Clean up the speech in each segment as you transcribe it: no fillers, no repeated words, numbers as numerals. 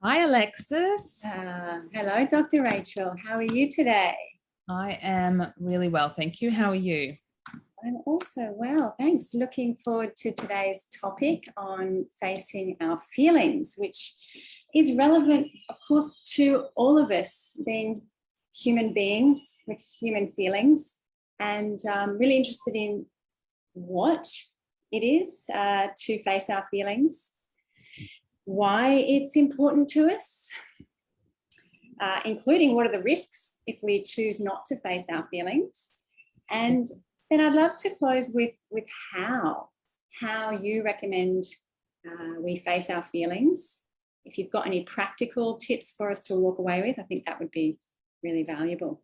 Hi, Alexis. Hello, Dr. Rachel. How are you today? I am really well, thank you. How are you? I'm also well, thanks. Looking forward to today's topic on facing our feelings, which is relevant, of course, to all of us being human beings with human feelings. And really interested in what it is to face our feelings, why it's important to us, including what are the risks if we choose not to face our feelings. And then I'd love to close with how you recommend we face our feelings. If you've got any practical tips for us to walk away with, I think that would be really valuable.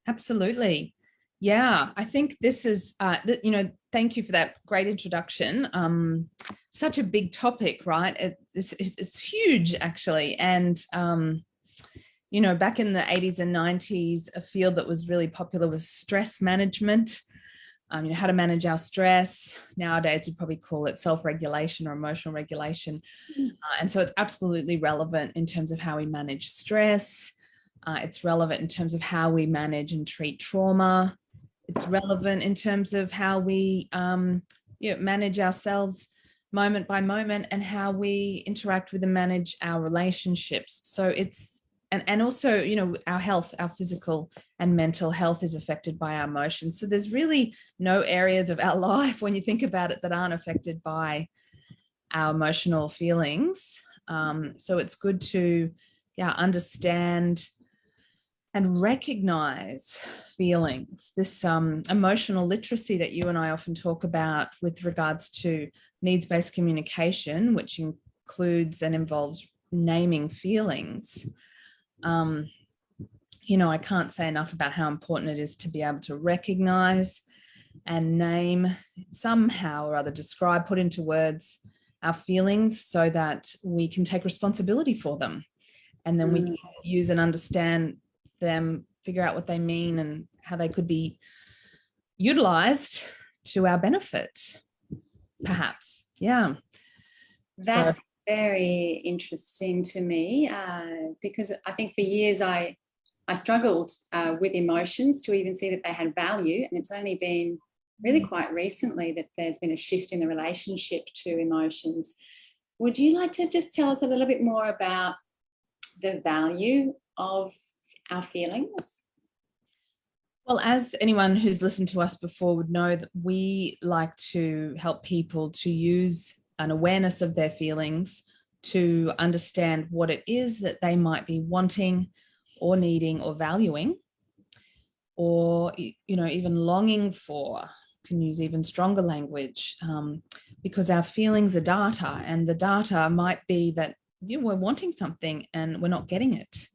Absolutely. Yeah, I think this is, thank you for that great introduction. Such a big topic, right? It's huge, actually. And, back in the 80s and 90s, a field that was really popular was stress management. How to manage our stress. Nowadays, we'd probably call it self-regulation or emotional regulation. And so it's absolutely relevant in terms of how we manage stress. It's relevant in terms of how we manage and treat trauma. It's relevant in terms of how we manage ourselves moment by moment and how we interact with and manage our relationships. So it's, and also, our health, our physical and mental health is affected by our emotions. So there's really no areas of our life when you think about it that aren't affected by our emotional feelings. So it's good to, understand and recognize feelings. This emotional literacy that you and I often talk about with regards to needs-based communication, which includes and involves naming feelings. I can't say enough about how important it is to be able to recognize and name, somehow or other, describe, put into words our feelings so that we can take responsibility for them. And then we can use and understand them, figure out what they mean and how they could be utilized to our benefit, perhaps. Yeah. That's very interesting to me because I think for years I struggled with emotions to even see that they had value. And it's only been really quite recently that there's been a shift in the relationship to emotions. Would you like to just tell us a little bit more about the value of our feelings? Well, as anyone who's listened to us before would know, that we like to help people to use an awareness of their feelings to understand what it is that they might be wanting or needing or valuing, or, even longing for. Can use even stronger language, because our feelings are data, and the data might be that we're wanting something and we're not getting it.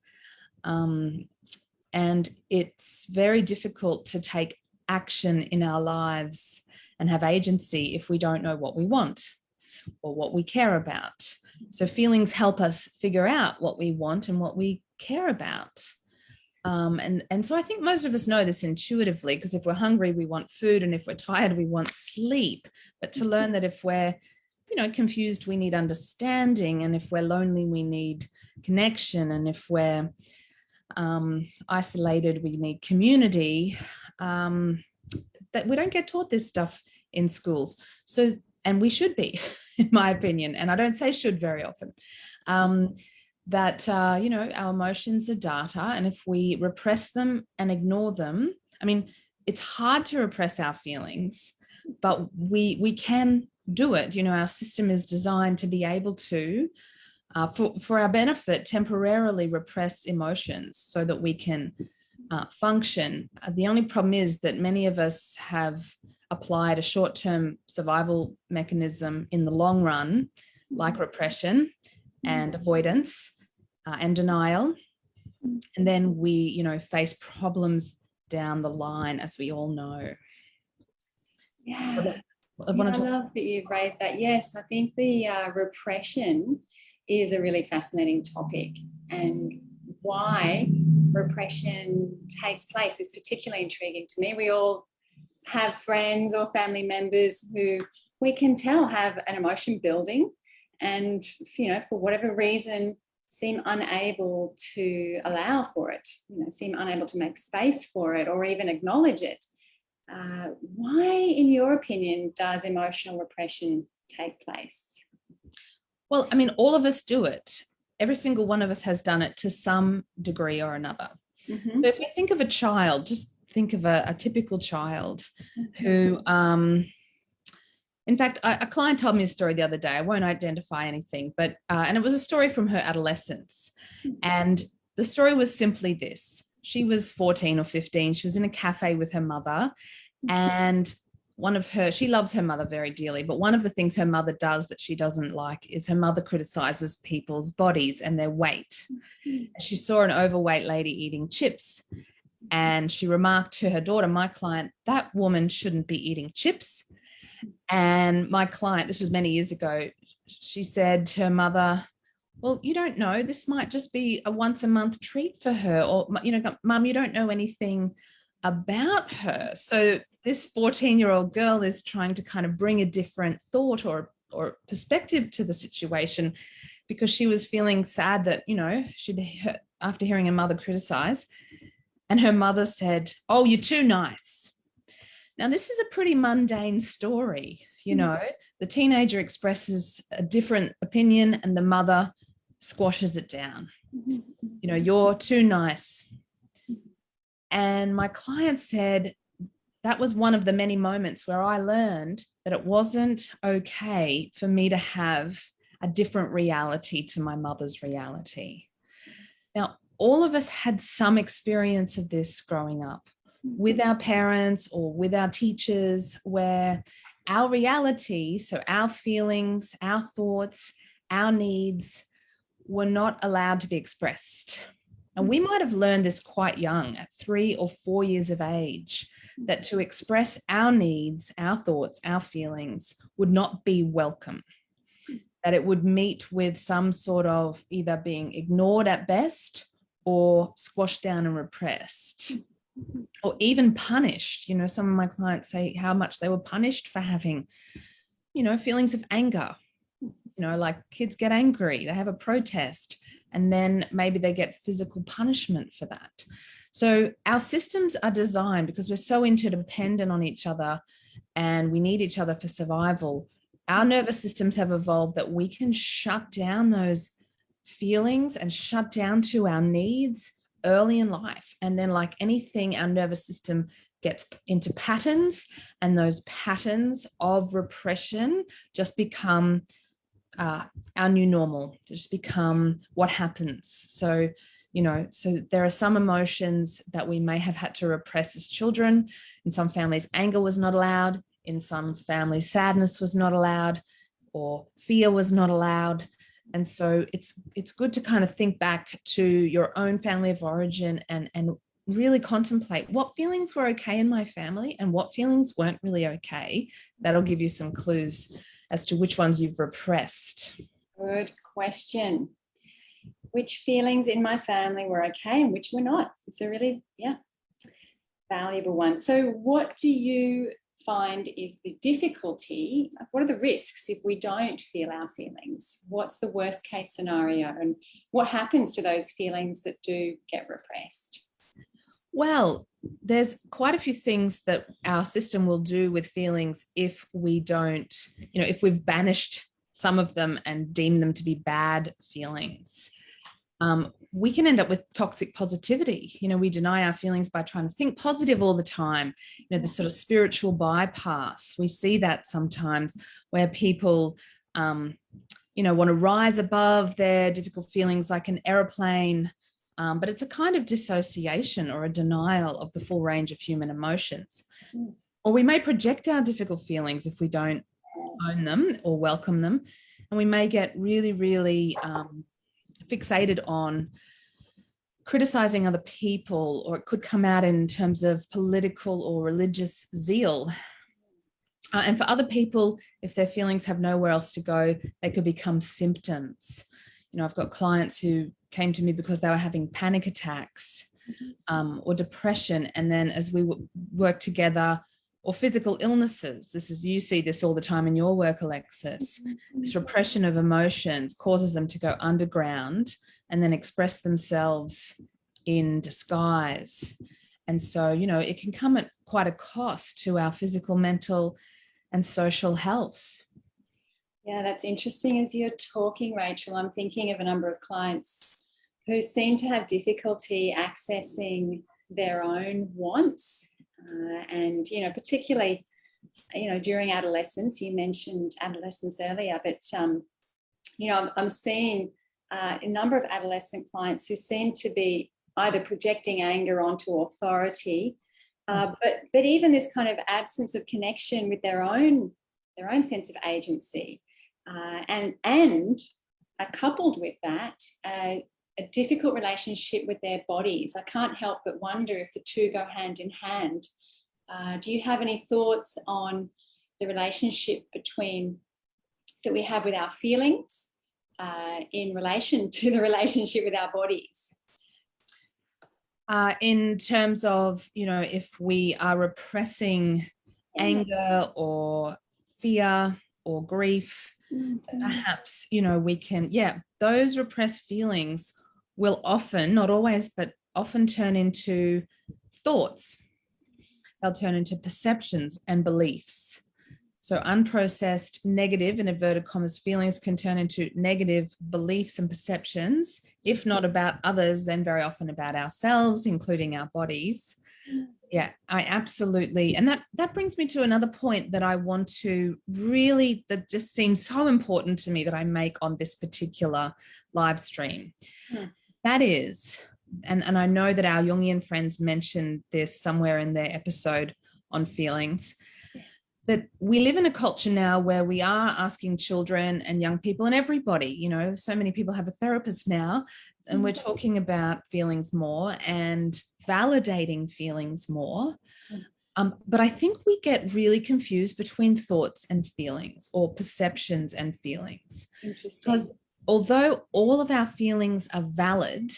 And it's very difficult to take action in our lives and have agency if we don't know what we want or what we care about. So feelings help us figure out what we want and what we care about. And so I think most of us know this intuitively, because if we're hungry, we want food, and if we're tired, we want sleep. But to learn that if we're, confused, we need understanding, and if we're lonely, we need connection, and if we're isolated, we need community, that we don't get taught this stuff in schools. So, and we should be, in my opinion, and I don't say should very often, that, our emotions are data, and if we repress them and ignore them, it's hard to repress our feelings, but we can do it. Our system is designed to be able to, for our benefit, temporarily repress emotions so that we can function. The only problem is that many of us have applied a short-term survival mechanism in the long run, like repression and avoidance and denial. And then we, face problems down the line, as we all know. Yeah. I love that you've raised that. Yes, I think the repression is a really fascinating topic, and why repression takes place is particularly intriguing to me. We all have friends or family members who we can tell have an emotion building, and for whatever reason seem unable to allow for it, seem unable to make space for it or even acknowledge it. Why, in your opinion, does emotional repression take place? Well, I mean, all of us do it. Every single one of us has done it to some degree or another. Mm-hmm. So if you think of a child, just think of a typical child who, in fact, a client told me a story the other day. I won't identify anything, but, and it was a story from her adolescence. And the story was simply this. She was 14 or 15. She was in a cafe with her mother, and she loves her mother very dearly, but one of the things her mother does that she doesn't like is her mother criticizes people's bodies and their weight. She saw an overweight lady eating chips, and she remarked to her daughter, my client, that woman shouldn't be eating chips. And my client, this was many years ago, she said to her mother, well, you don't know, this might just be a once a month treat for her, or, Mum, you don't know anything about her. So this 14-year-old girl is trying to kind of bring a different thought or perspective to the situation, because she was feeling sad that, after hearing her mother criticize, and her mother said, oh, you're too nice. Now, this is a pretty mundane story. The teenager expresses a different opinion and the mother squashes it down. You're too nice. And my client said that was one of the many moments where I learned that it wasn't okay for me to have a different reality to my mother's reality. Now, all of us had some experience of this growing up with our parents or with our teachers, where our reality, so our feelings, our thoughts, our needs were not allowed to be expressed. And we might have learned this quite young, at 3 or 4 years of age, that to express our needs, our thoughts, our feelings would not be welcome, that it would meet with some sort of either being ignored at best or squashed down and repressed, or even punished. Some of my clients say how much they were punished for having, feelings of anger. Like kids get angry, they have a protest, and then maybe they get physical punishment for that. So our systems are designed, because we're so interdependent on each other and we need each other for survival. Our nervous systems have evolved that we can shut down those feelings and shut down to our needs early in life. And then, like anything, our nervous system gets into patterns, and those patterns of repression just become our new normal, to just become what happens. So there are some emotions that we may have had to repress as children. In some families, anger was not allowed. In some families, sadness was not allowed, or fear was not allowed. And so it's good to kind of think back to your own family of origin and really contemplate what feelings were okay in my family and what feelings weren't really okay. That'll give you some clues as to which ones you've repressed. Good question. Which feelings in my family were okay and which were not? It's a really, valuable one. So what do you find is the difficulty? What are the risks if we don't feel our feelings? What's the worst case scenario? And what happens to those feelings that do get repressed? Well, there's quite a few things that our system will do with feelings if we don't, if we've banished some of them and deemed them to be bad feelings. We can end up with toxic positivity. We deny our feelings by trying to think positive all the time. This sort of spiritual bypass. We see that sometimes where people, want to rise above their difficult feelings like an aeroplane. But it's a kind of dissociation or a denial of the full range of human emotions. Or we may project our difficult feelings if we don't own them or welcome them. And we may get really, really fixated on criticizing other people, or it could come out in terms of political or religious zeal. And for other people, if their feelings have nowhere else to go, they could become symptoms. I've got clients who came to me because they were having panic attacks or depression. And then as we work together, or physical illnesses, you see this all the time in your work, Alexis, this repression of emotions causes them to go underground and then express themselves in disguise. And so, you know, it can come at quite a cost to our physical, mental, and social health. Yeah, that's interesting. As you're talking, Rachel, I'm thinking of a number of clients who seem to have difficulty accessing their own wants. And, you know, particularly, you know, during adolescence, you mentioned adolescence earlier, but, you know, I'm seeing a number of adolescent clients who seem to be either projecting anger onto authority, but even this kind of absence of connection with their own sense of agency, and coupled with that, a difficult relationship with their bodies. I can't help but wonder if the two go hand in hand. Do you have any thoughts on the relationship that we have with our feelings in relation to the relationship with our bodies? In terms of, you know, if we are repressing anger or fear or grief, perhaps, you know, we can, those repressed feelings will often, not always, but often turn into thoughts. They'll turn into perceptions and beliefs. So unprocessed negative, in inverted commas, feelings can turn into negative beliefs and perceptions, if not about others, then very often about ourselves, including our bodies. Yeah, I absolutely. And that brings me to another point that I want to really, that just seems so important to me that I make on this particular live stream. That is, and I know that our Jungian friends mentioned this somewhere in their episode on feelings, that we live in a culture now where we are asking children and young people and everybody, you know, so many people have a therapist now, and we're talking about feelings more and validating feelings more. But I think we get really confused between thoughts and feelings, or perceptions and feelings. Interesting. Because although all of our feelings are valid,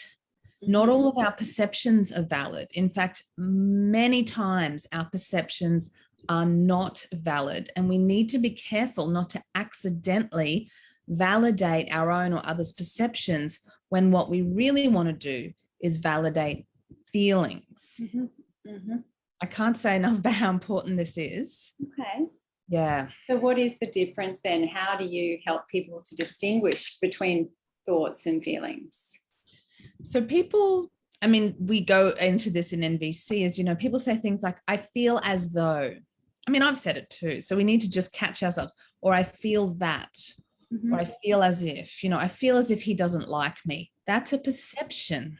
not all of our perceptions are valid. In fact, many times our perceptions are not valid, and we need to be careful not to accidentally validate our own or others' perceptions when what we really want to do is validate feelings. I can't say enough about how important this is. Okay. Yeah. So what is the difference then? How do you help people to distinguish between thoughts and feelings? So people, I mean, we go into this in NVC, as you know, people say things like, I feel as though. I mean, I've said it too. So we need to just catch ourselves. Or I feel that. Or I feel as if, you know, I feel as if he doesn't like me. That's a perception.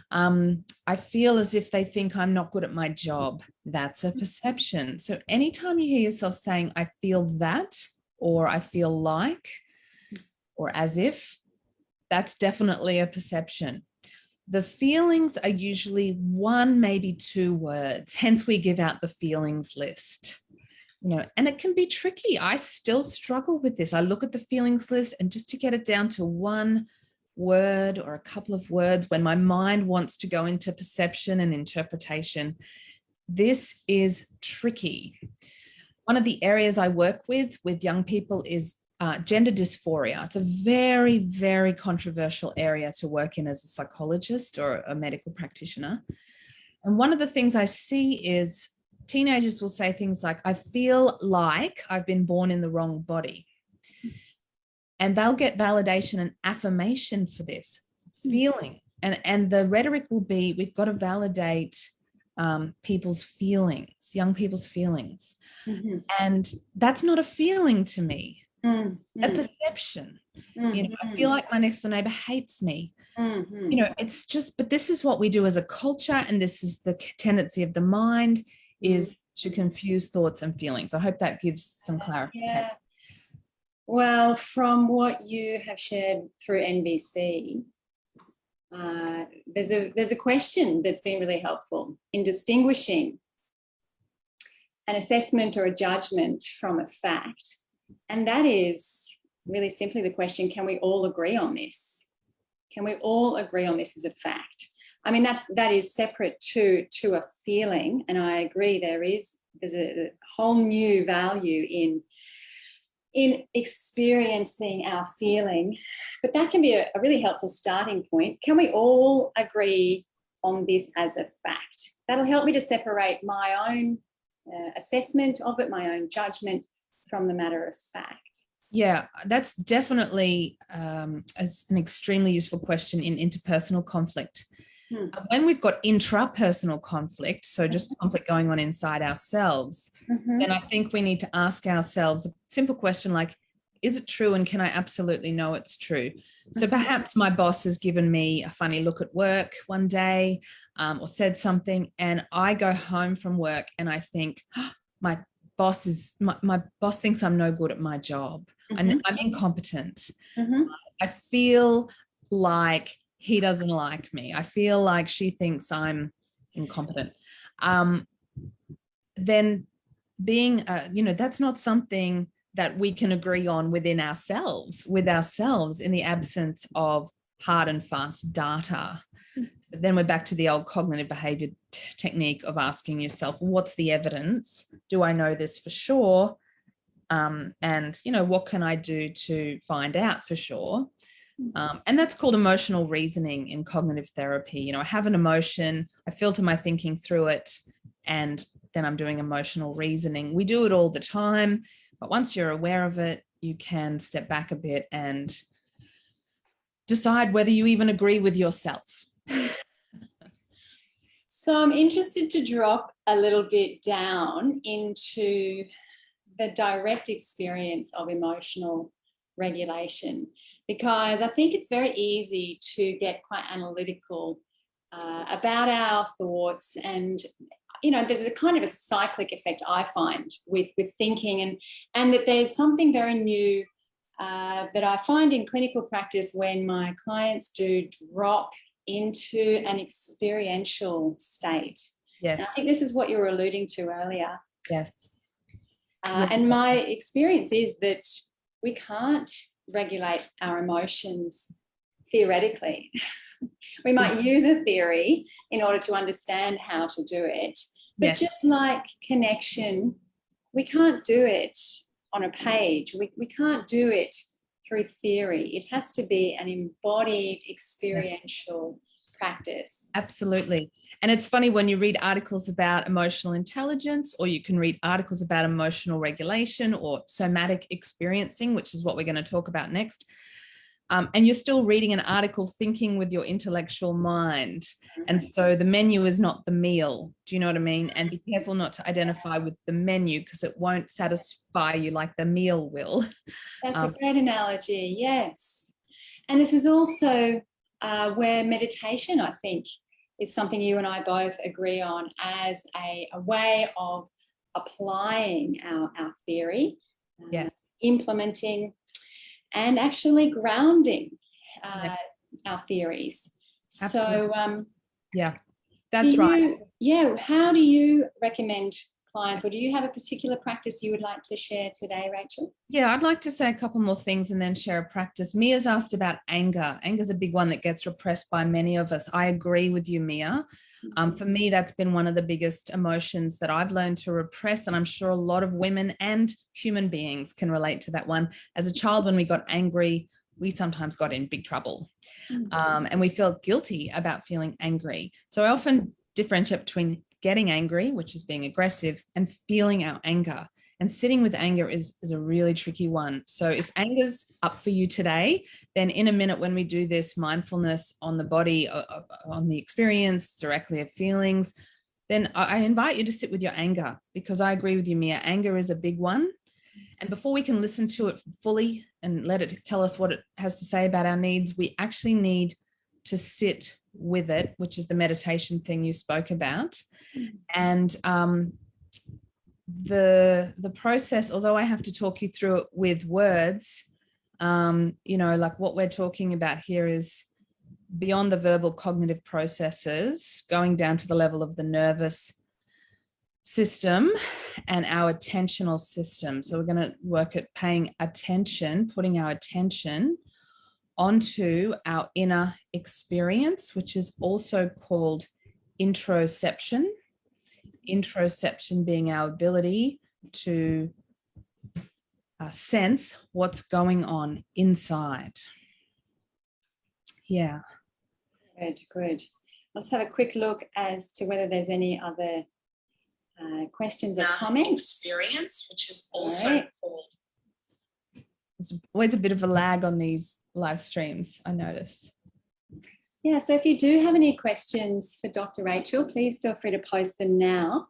I feel as if they think I'm not good at my job. That's a perception. So anytime you hear yourself saying, I feel that, or I feel like, or as if, that's definitely a perception. The feelings are usually one, maybe two words. Hence, we give out the feelings list. You know, and it can be tricky. I still struggle with this. I look at the feelings list, and just to get it down to one word or a couple of words when my mind wants to go into perception and interpretation, this is tricky. One of the areas I work with young people is gender dysphoria. It's a very, very controversial area to work in as a psychologist or a medical practitioner. And one of the things I see is teenagers will say things like, I feel like I've been born in the wrong body. And they'll get validation and affirmation for this feeling. And the rhetoric will be, we've got to validate people's feelings, young people's feelings. And that's not a feeling to me. A perception. You know, I feel like my next door neighbor hates me. You know, it's just, but this is what we do as a culture, and this is the tendency of the mind, is to confuse thoughts and feelings. I hope that gives some clarification. Yeah. Well, from what you have shared through NVC, there's a question that's been really helpful in distinguishing an assessment or a judgment from a fact. And that is really simply the question, can we all agree on this? Can we all agree on this as a fact? I mean, that is separate to a feeling. And I agree, there's a whole new value in experiencing our feeling, but that can be a really helpful starting point. Can we all agree on this as a fact? That'll help me to separate my own assessment of it, my own judgment, from the matter of fact. Yeah, that's definitely as an extremely useful question in interpersonal conflict. When we've got intrapersonal conflict, so just conflict going on inside ourselves, then I think we need to ask ourselves a simple question like, is it true, and can I absolutely know it's true? So perhaps my boss has given me a funny look at work one day, or said something, and I go home from work and I think, oh, my boss thinks I'm no good at my job. I'm incompetent. I feel like he doesn't like me. I feel like she thinks I'm incompetent. Then being, that's not something that we can agree on with ourselves in the absence of hard and fast data. Then we're back to the old cognitive behavior technique of asking yourself, what's the evidence? Do I know this for sure? And, what can I do to find out for sure? And that's called emotional reasoning in cognitive therapy. I have an emotion, I filter my thinking through it, and then I'm doing emotional reasoning. We do it all the time, but once you're aware of it, you can step back a bit and decide whether you even agree with yourself. So I'm interested to drop a little bit down into the direct experience of emotional regulation, because I think it's very easy to get quite analytical about our thoughts, and there's a kind of a cyclic effect I find with thinking, and that there's something very new that I find in clinical practice when my clients do drop into an experiential state. Yes. And I think this is what you were alluding to earlier. Yes. And my experience is that we can't regulate our emotions theoretically. We might use a theory in order to understand how to do it, but just like connection, we can't do it on a page. We can't do it through theory. It has to be an embodied experiential practice. Absolutely. And it's funny when you read articles about emotional intelligence, or you can read articles about emotional regulation or somatic experiencing, which is what we're going to talk about next. And you're still reading an article thinking with your intellectual mind. And so the menu is not the meal. Do you know what I mean? And be careful not to identify with the menu, because it won't satisfy you like the meal will. That's a great analogy, yes. And this is also where meditation, I think, is something you and I both agree on as a way of applying our theory, implementing and actually grounding our theories. Absolutely. So, that's right. How do you recommend clients, or do you have a particular practice you would like to share today, Rachel? Yeah, I'd like to say a couple more things and then share a practice. Mia's asked about anger. Anger is a big one that gets repressed by many of us. I agree with you, Mia. For me, that's been one of the biggest emotions that I've learned to repress. And I'm sure a lot of women and human beings can relate to that one. As a child, when we got angry, we sometimes got in big trouble. And we felt guilty about feeling angry. So I often differentiate between getting angry, which is being aggressive, and feeling our anger. And sitting with anger is a really tricky one. So if anger's up for you today, then in a minute when we do this mindfulness on the body, on the experience directly of feelings, then I invite you to sit with your anger, because I agree with you, Mia, anger is a big one. And before we can listen to it fully and let it tell us what it has to say about our needs, we actually need to sit with it, which is the meditation thing you spoke about. And the process, although I have to talk you through it with words, like what we're talking about here is beyond the verbal cognitive processes, going down to the level of the nervous system and our attentional system. So we're going to work at paying attention, putting our attention onto our inner experience, which is also called introception. Introception being our ability to sense what's going on inside. Yeah. Good, good. Let's have a quick look as to whether there's any other questions or comments. Experience, which is also called. There's always a bit of a lag on these live streams, I notice. Yeah, so if you do have any questions for Dr. Rachel, please feel free to post them now.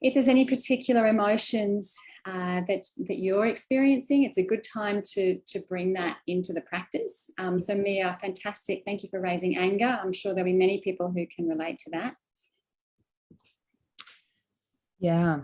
If there's any particular emotions that you're experiencing, it's a good time to bring that into the practice. So Mia, fantastic. Thank you for raising anger. I'm sure there'll be many people who can relate to that. Yeah.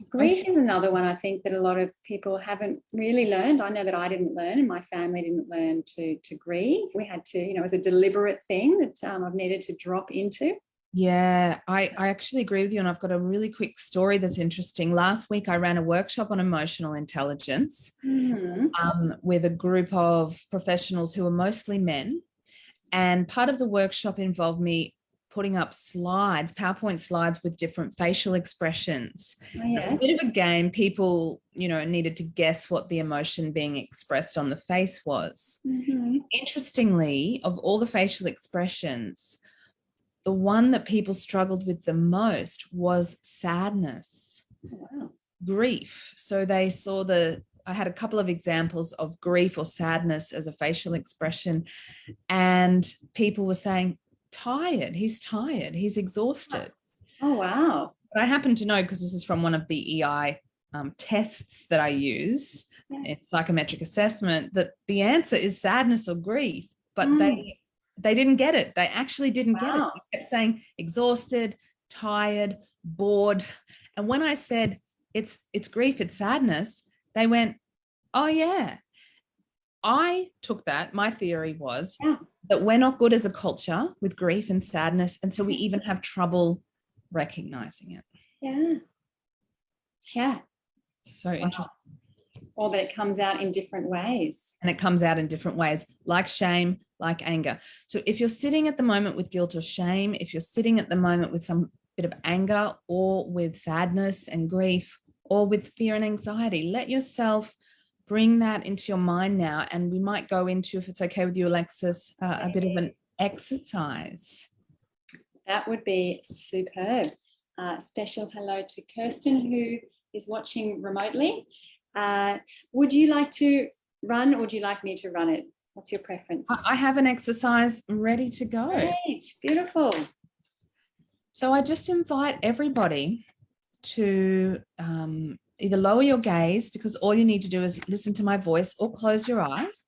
Grief is another one, I think, that a lot of people haven't really learned. I know that I didn't learn and my family didn't learn to grieve. We had to, it was a deliberate thing that I've needed to drop into. Yeah, I actually agree with you. And I've got a really quick story that's interesting. Last week, I ran a workshop on emotional intelligence with a group of professionals who are mostly men. And part of the workshop involved me putting up slides, PowerPoint slides with different facial expressions. Oh, yeah. It was a bit of a game. People, needed to guess what the emotion being expressed on the face was. Interestingly, of all the facial expressions, the one that people struggled with the most was sadness, grief. So they saw I had a couple of examples of grief or sadness as a facial expression, and people were saying, he's tired, he's exhausted. Oh, wow. But I happen to know, because this is from one of the EI tests that I use, in psychometric assessment, that the answer is sadness or grief, but they didn't get it. They actually didn't get it. They kept saying exhausted, tired, bored. And when I said it's grief, it's sadness, they went, oh yeah. I took that. My theory was that we're not good as a culture with grief and sadness. And so we even have trouble recognizing it. Yeah. Yeah. So interesting. Or that it comes out in different ways. And it comes out in different ways, like shame, like anger. So if you're sitting at the moment with guilt or shame, if you're sitting at the moment with some bit of anger or with sadness and grief or with fear and anxiety, let yourself bring that into your mind now. And we might go into, if it's okay with you, Alexis, a bit of an exercise. That would be superb. Special hello to Kirsten, who is watching remotely. Would you like to run, or would you like me to run it? What's your preference? I have an exercise ready to go. Great, beautiful. So I just invite everybody to either lower your gaze, because all you need to do is listen to my voice, or close your eyes,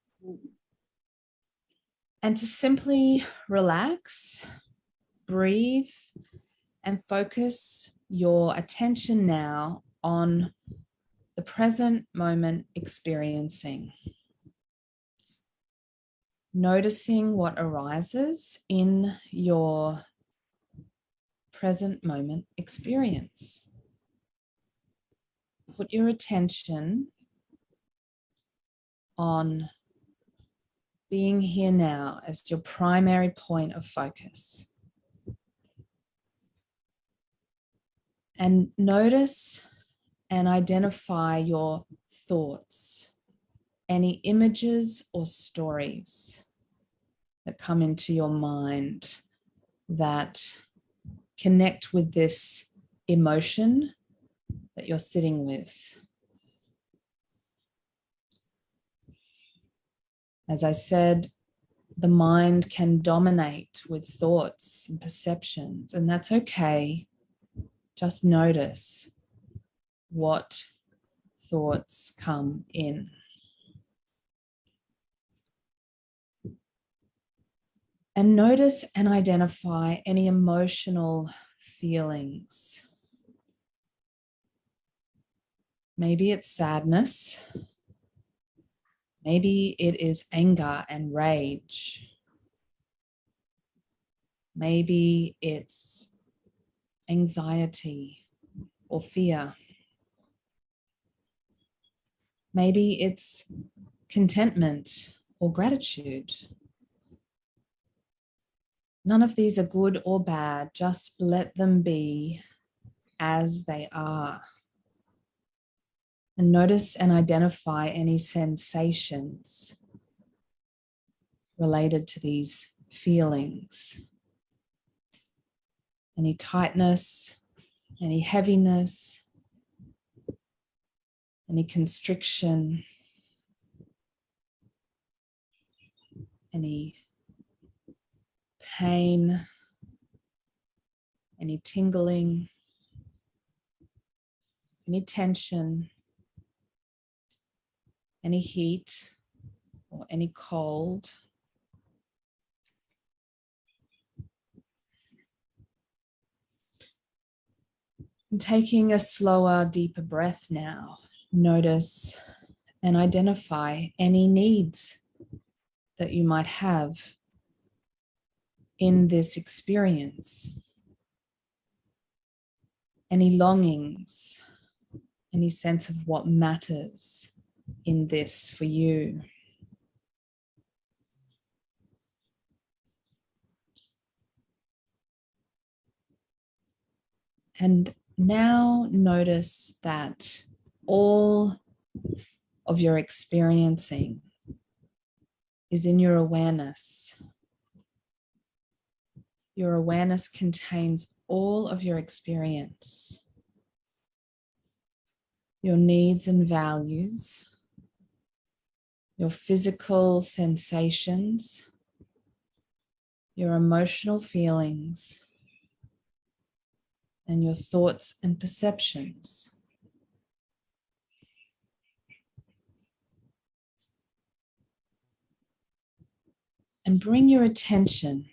and to simply relax, breathe, and focus your attention now on the present moment experiencing. Noticing what arises in your present moment experience. Put your attention on being here now as your primary point of focus. And notice and identify your thoughts, any images or stories that come into your mind that connect with this emotion that you're sitting with. As I said, the mind can dominate with thoughts and perceptions, and that's okay. Just notice what thoughts come in. And notice and identify any emotional feelings. Maybe it's sadness. Maybe it is anger and rage. Maybe it's anxiety or fear. Maybe it's contentment or gratitude. None of these are good or bad. Just let them be as they are. And notice and identify any sensations related to these feelings. Any tightness, any heaviness, any constriction, any pain, any tingling, any tension, any heat or any cold. And taking a slower, deeper breath now, notice and identify any needs that you might have in this experience. Any longings, any sense of what matters in this for you. And now notice that all of your experiencing is in your awareness. Your awareness contains all of your experience, your needs and values, your physical sensations, your emotional feelings, and your thoughts and perceptions. And bring your attention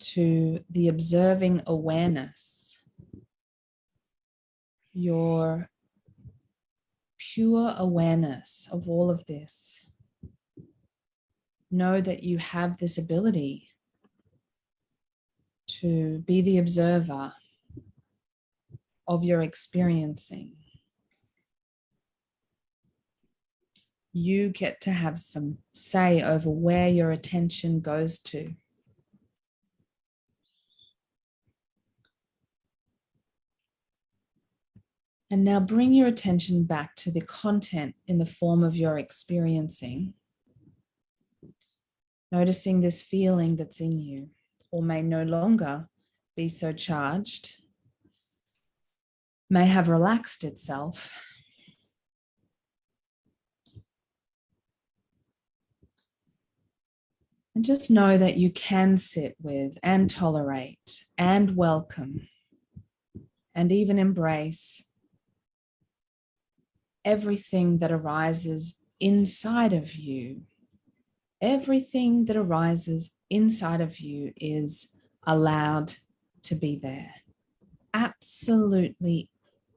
to the observing awareness, your pure awareness of all of this. Know that you have this ability to be the observer of your experiencing. You get to have some say over where your attention goes to. And now bring your attention back to the content in the form of your experiencing. Noticing this feeling that's in you, or may no longer be so charged, may have relaxed itself. And just know that you can sit with and tolerate and welcome and even embrace everything that arises inside of you. Everything that arises inside of you is allowed to be there. Absolutely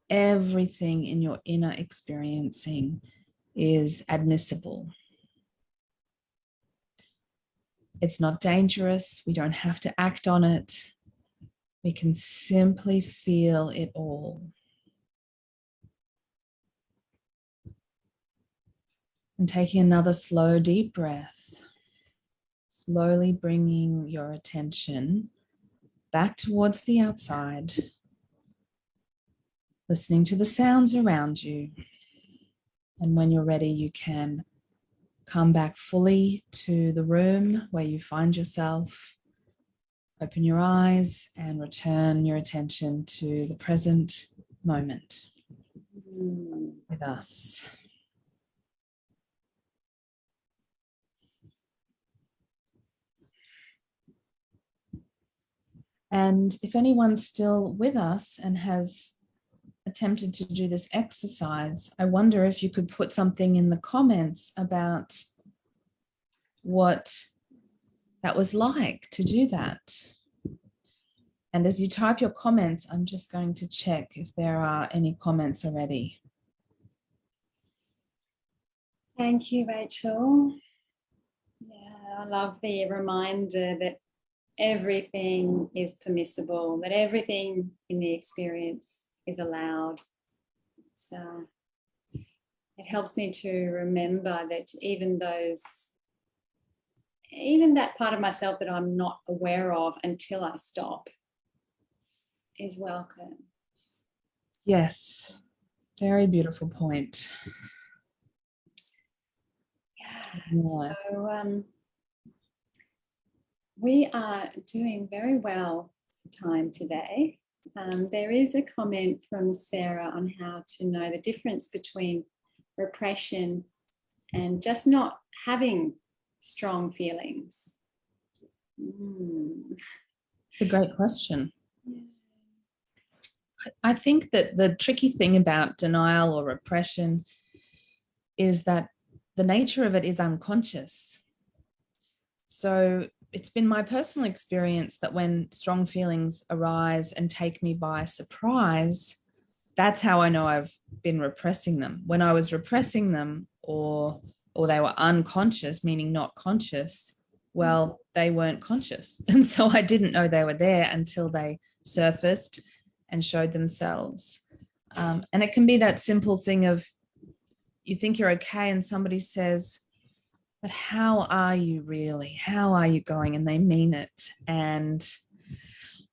everything in your inner experiencing is admissible. It's not dangerous. We don't have to act on it. We can simply feel it all. And taking another slow, deep breath, slowly bringing your attention back towards the outside, listening to the sounds around you. And when you're ready, you can come back fully to the room where you find yourself. Open your eyes and return your attention to the present moment with us. And if anyone's still with us and has attempted to do this exercise, I wonder if you could put something in the comments about what that was like to do that. And as you type your comments, I'm just going to check if there are any comments already. Thank you, Rachel. Yeah, I love the reminder that everything is permissible, that everything in the experience is allowed. So it helps me to remember that even that part of myself that I'm not aware of until I stop is welcome. Yes. Very beautiful point. Yeah. So we are doing very well for time today. There is a comment from Sarah on how to know the difference between repression and just not having strong feelings. It's a great question. Yeah. I think that the tricky thing about denial or repression is that the nature of it is unconscious. So it's been my personal experience that when strong feelings arise and take me by surprise, that's how I know I've been repressing them. When I was repressing them or they were unconscious, meaning not conscious, well, they weren't conscious. And so I didn't know they were there until they surfaced and showed themselves. And it can be that simple thing of you think you're okay and somebody says, but how are you really? How are you going? And they mean it.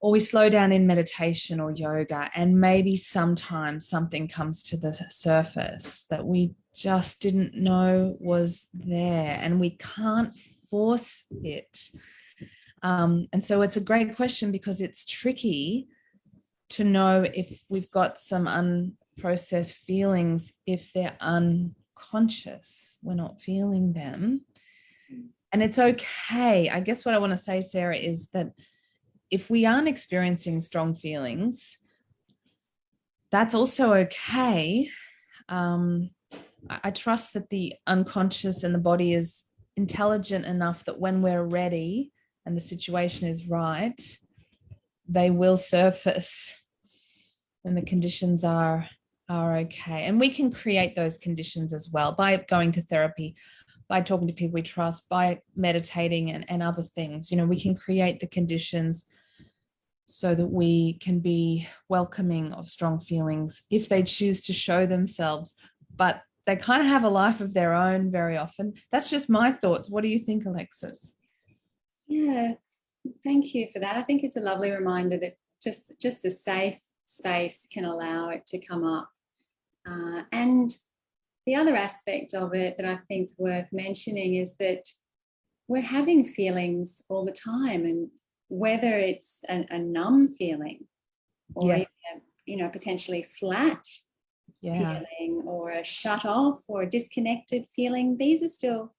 Or we slow down in meditation or yoga, and maybe sometimes something comes to the surface that we just didn't know was there, and we can't force it. And so it's a great question because it's tricky to know if we've got some unprocessed feelings, if they're unconscious, we're not feeling them. And it's okay. I guess what I want to say, Sarah, is that if we aren't experiencing strong feelings, that's also okay. I trust that the unconscious and the body is intelligent enough that when we're ready and the situation is right, they will surface when the conditions are okay. And we can create those conditions as well by going to therapy, by talking to people we trust, by meditating and other things. You know, we can create the conditions so that we can be welcoming of strong feelings if they choose to show themselves. But they kind of have a life of their own very often. That's just my thoughts. What do you think, Alexis? Yeah, thank you for that. I think it's a lovely reminder that just a safe space can allow it to come up. And the other aspect of it that I think is worth mentioning is that we're having feelings all the time, and whether it's a numb feeling or even, potentially flat feeling or a shut off or a disconnected feeling, these are still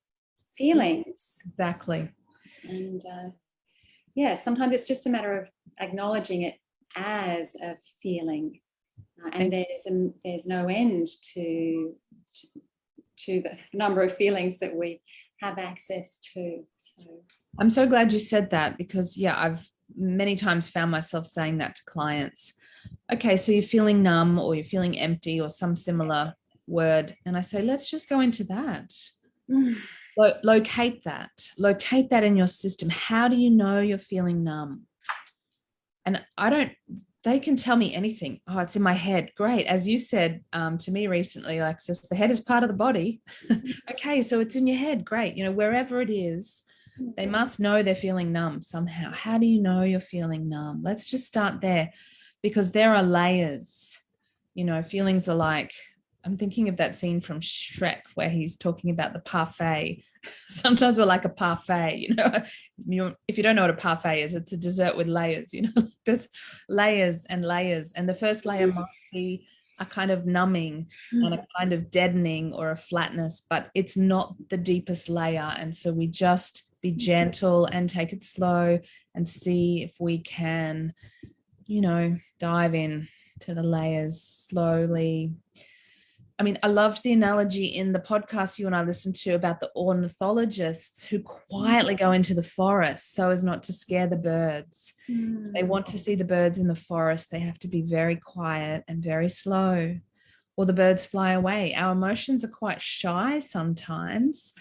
feelings. Exactly. And sometimes it's just a matter of acknowledging it as a feeling, and there's no end to the number of feelings that we have access to. So I'm so glad you said that because I've many times found myself saying that to clients. Okay, so you're feeling numb or you're feeling empty or some similar word, and I say, let's just go into that. Locate that in your system. How do you know you're feeling numb? And they can tell me anything. Oh, it's in my head. Great. As you said to me recently, Alexis, the head is part of the body. Okay, so it's in your head. Great. Wherever it is, they must know they're feeling numb somehow. How do you know you're feeling numb? Let's just start there because there are layers. Feelings are like, I'm thinking of that scene from Shrek where he's talking about the parfait. Sometimes we're like a parfait, if you don't know what a parfait is, it's a dessert with layers, there's layers and layers. And the first layer might be a kind of numbing and a kind of deadening or a flatness, but it's not the deepest layer. And so we just be gentle and take it slow and see if we can, dive in to the layers slowly. I mean, I loved the analogy in the podcast you and I listened to about the ornithologists who quietly go into the forest so as not to scare the birds. They want to see the birds in the forest. They have to be very quiet and very slow, or the birds fly away. Our emotions are quite shy sometimes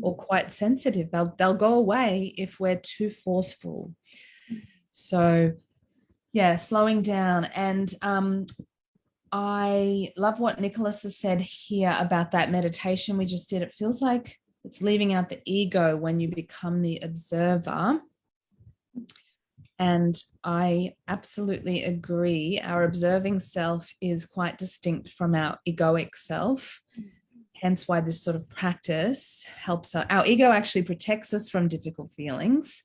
or quite sensitive. They'll go away if we're too forceful. So, slowing down. And I love what Nicholas has said here about that meditation we just did. It feels like it's leaving out the ego when you become the observer. And I absolutely agree. Our observing self is quite distinct from our egoic self. Hence why this sort of practice helps us. Our ego actually protects us from difficult feelings.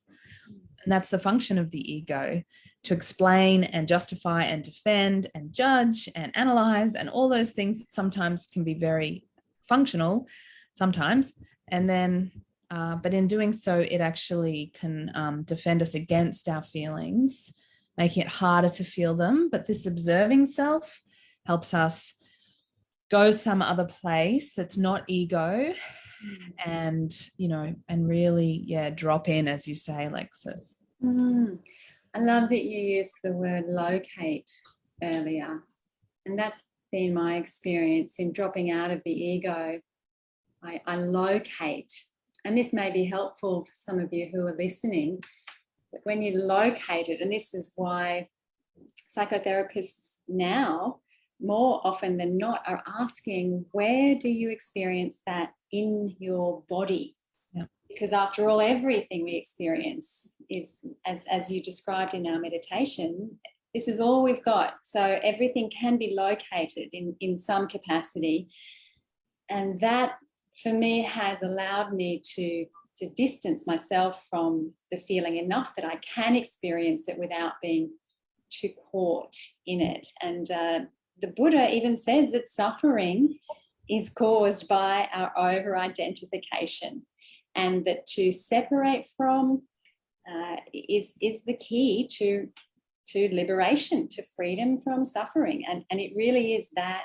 And that's the function of the ego, to explain and justify and defend and judge and analyze and all those things that sometimes can be very functional sometimes. And then, but in doing so, it actually can defend us against our feelings, making it harder to feel them. But this observing self helps us go some other place that's not ego, and and really drop in, as you say, Alexis. I love that you used the word locate earlier, and that's been my experience in dropping out of the ego. I locate, and this may be helpful for some of you who are listening, but when you locate it, and this is why psychotherapists now more often than not are asking, where do you experience that in your body? Yeah. Because after all, everything we experience is, as you described in our meditation, this is all we've got. So everything can be located in some capacity. And that, for me, has allowed me to distance myself from the feeling enough that I can experience it without being too caught in it. And the Buddha even says that suffering is caused by our over-identification, and that to separate from is the key to liberation, to freedom from suffering. And it really is that,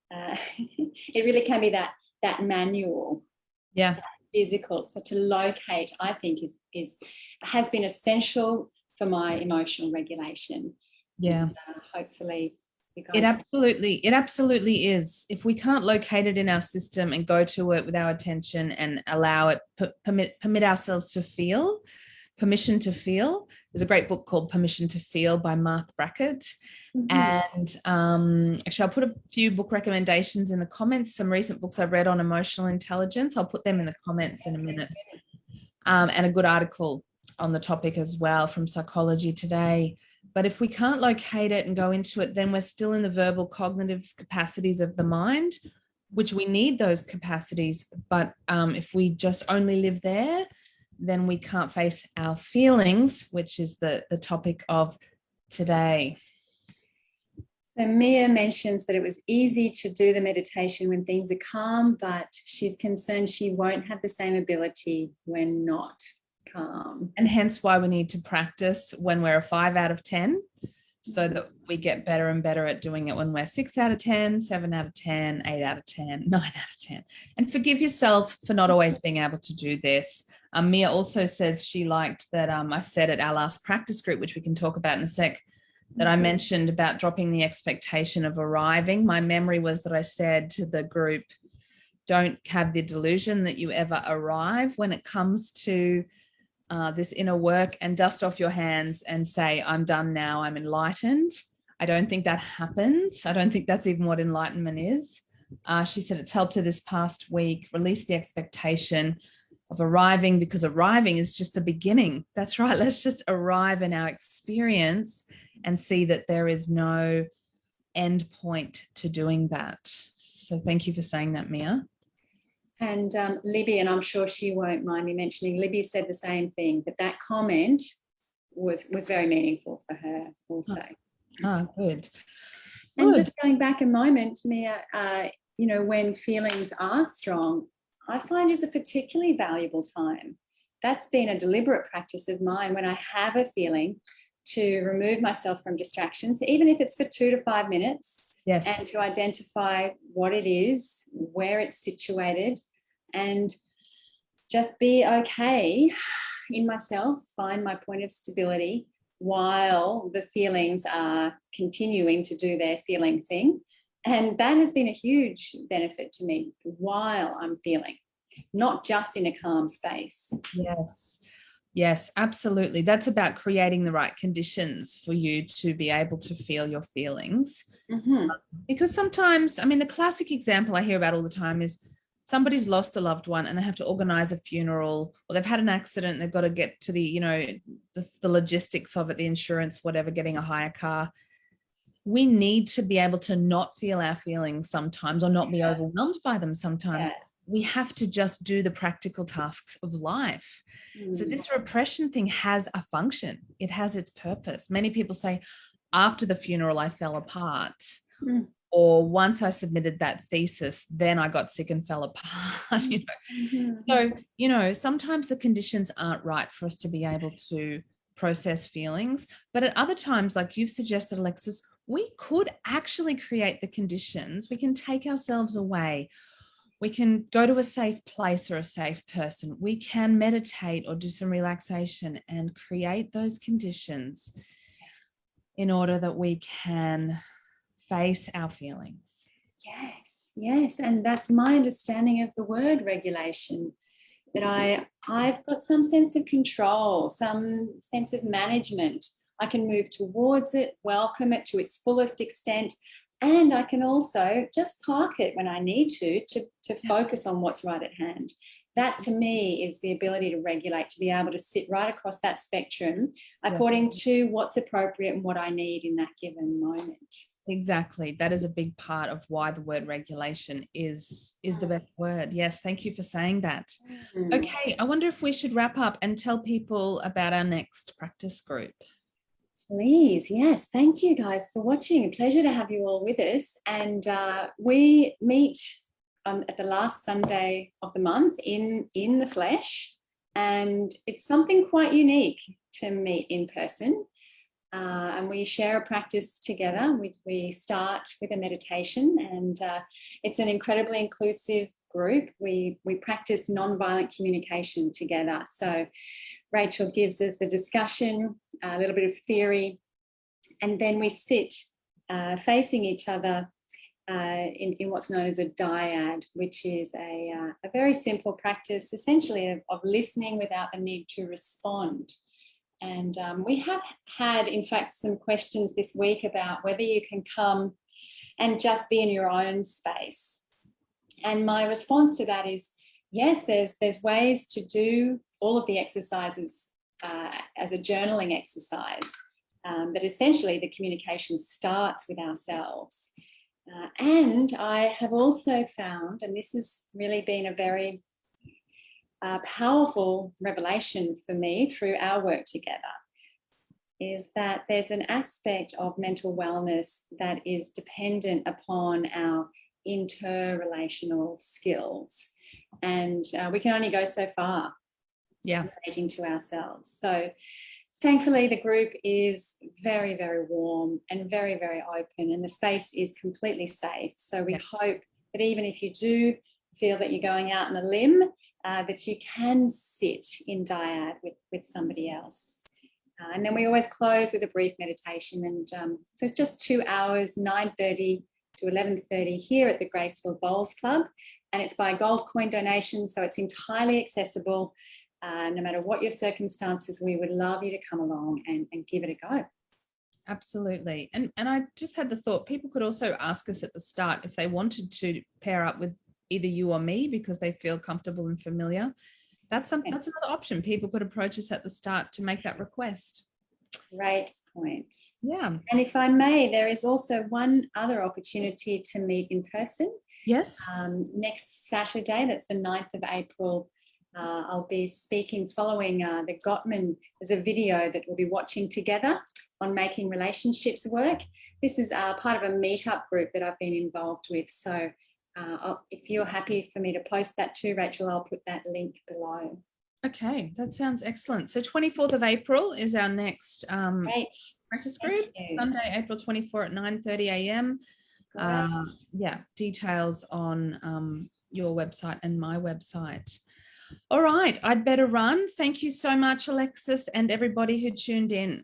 it really can be that manual, physical. So to locate, I think, has been essential for my emotional regulation. Yeah. And, hopefully you guys... It absolutely is. If we can't locate it in our system and go to it with our attention and allow it, permit ourselves to feel, permission to feel. There's a great book called Permission to Feel by Mark Brackett. And actually, I'll put a few book recommendations in the comments, some recent books I've read on emotional intelligence. I'll put them in the comments in a minute. And a good article on the topic as well from Psychology Today. But if we can't locate it and go into it, then we're still in the verbal cognitive capacities of the mind, which we need those capacities. But if we just only live there, then we can't face our feelings, which is the topic of today. So Mia mentions that it was easy to do the meditation when things are calm, but she's concerned she won't have the same ability when not calm. And hence why we need to practice when we're a 5 out of 10, so that we get better and better at doing it when we're 6 out of 10, 7 out of 10, 8 out of 10, 9 out of 10. And forgive yourself for not always being able to do this. Mia also says she liked that I said at our last practice group, which we can talk about in a sec, that I mentioned about dropping the expectation of arriving. My memory was that I said to the group, don't have the delusion that you ever arrive when it comes to this inner work, and dust off your hands and say, I'm done now, I'm enlightened. I don't think that happens. I don't think that's even what enlightenment is. She said it's helped her this past week release the expectation of arriving, because arriving is just the beginning. That's right. Let's just arrive in our experience and see that there is no end point to doing that. So thank you for saying that, Mia. And Libby, and I'm sure she won't mind me mentioning, Libby said the same thing, that comment was very meaningful for her also. Good. And just going back a moment, Mia, when feelings are strong, I find is a particularly valuable time. That's been a deliberate practice of mine, when I have a feeling, to remove myself from distractions, even if it's for 2 to 5 minutes. Yes. And to identify what it is, where it's situated, and just be okay in myself, find my point of stability while the feelings are continuing to do their feeling thing. And that has been a huge benefit to me while I'm feeling, not just in a calm space. Yes, absolutely. That's about creating the right conditions for you to be able to feel your feelings. Because sometimes, the classic example I hear about all the time is somebody's lost a loved one and they have to organize a funeral, or they've had an accident and they've got to get to the, the logistics of it, the insurance, whatever, getting a hire car. We need to be able to not feel our feelings sometimes, or not be overwhelmed by them sometimes. Yeah. We have to just do the practical tasks of life. So this repression thing has a function. It has its purpose. Many people say, after the funeral, I fell apart. Or once I submitted that thesis, then I got sick and fell apart. So, sometimes the conditions aren't right for us to be able to process feelings. But at other times, like you've suggested, Alexis, we could actually create the conditions. We can take ourselves away. We can go to a safe place or a safe person. We can meditate or do some relaxation and create those conditions in order that we can face our feelings. Yes. And that's my understanding of the word regulation, that I've got some sense of control, some sense of management. I can move towards it, welcome it to its fullest extent, and I can also just park it when I need to focus on what's right at hand. That to me is the ability to regulate, to be able to sit right across that spectrum according to what's appropriate and what I need in that given moment. Exactly. That is a big part of why the word regulation is the best word. Yes, thank you for saying that. Okay, I wonder if we should wrap up and tell people about our next practice group. Please, yes. Thank you guys for watching. A pleasure to have you all with us. And we meet at the last Sunday of the month in the flesh. And it's something quite unique to meet in person. And we share a practice together. We start with a meditation, and it's an incredibly inclusive group. We practice nonviolent communication together. So Rachel gives us a discussion, a little bit of theory, and then we sit facing each other in what's known as a dyad, which is a very simple practice, essentially of listening without the need to respond. And we have had, in fact, some questions this week about whether you can come and just be in your own space. And my response to that is, yes, there's ways to do all of the exercises as a journaling exercise, but essentially the communication starts with ourselves. And I have also found, and this has really been a very powerful revelation for me through our work together, is that there's an aspect of mental wellness that is dependent upon our interrelational skills, and we can only go so far relating to ourselves. So thankfully the group is very, very warm and very, very open, and the space is completely safe. So we hope that even if you do feel that you're going out on a limb, that you can sit in dyad with somebody else. And then we always close with a brief meditation. And so it's just 2 hours, 9:30 to 11:30 here at the Graceful Bowls Club. And it's by gold coin donation, so it's entirely accessible. No matter what your circumstances, we would love you to come along and give it a go. Absolutely. And I just had the thought, people could also ask us at the start if they wanted to pair up with either you or me because they feel comfortable and familiar. That's another option. People could approach us at the start to make that request. Great point. Yeah. And if I may, there is also one other opportunity to meet in person. Yes. Next Saturday, that's the 9th of April, I'll be speaking following the Gottman. There's a video that we'll be watching together on making relationships work. This is part of a meetup group that I've been involved with. So if you're happy for me to post that too, Rachel, I'll put that link below. Okay, that sounds excellent. So 24th of April is our next practice group. Sunday, April 24 at 9:30 a.m. Details on your website and my website. All right, I'd better run. Thank you so much, Alexis, and everybody who tuned in.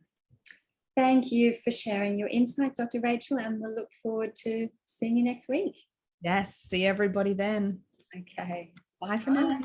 Thank you for sharing your insight, Dr. Rachel, and we'll look forward to seeing you next week. Yes, see everybody then. Okay. Bye for now.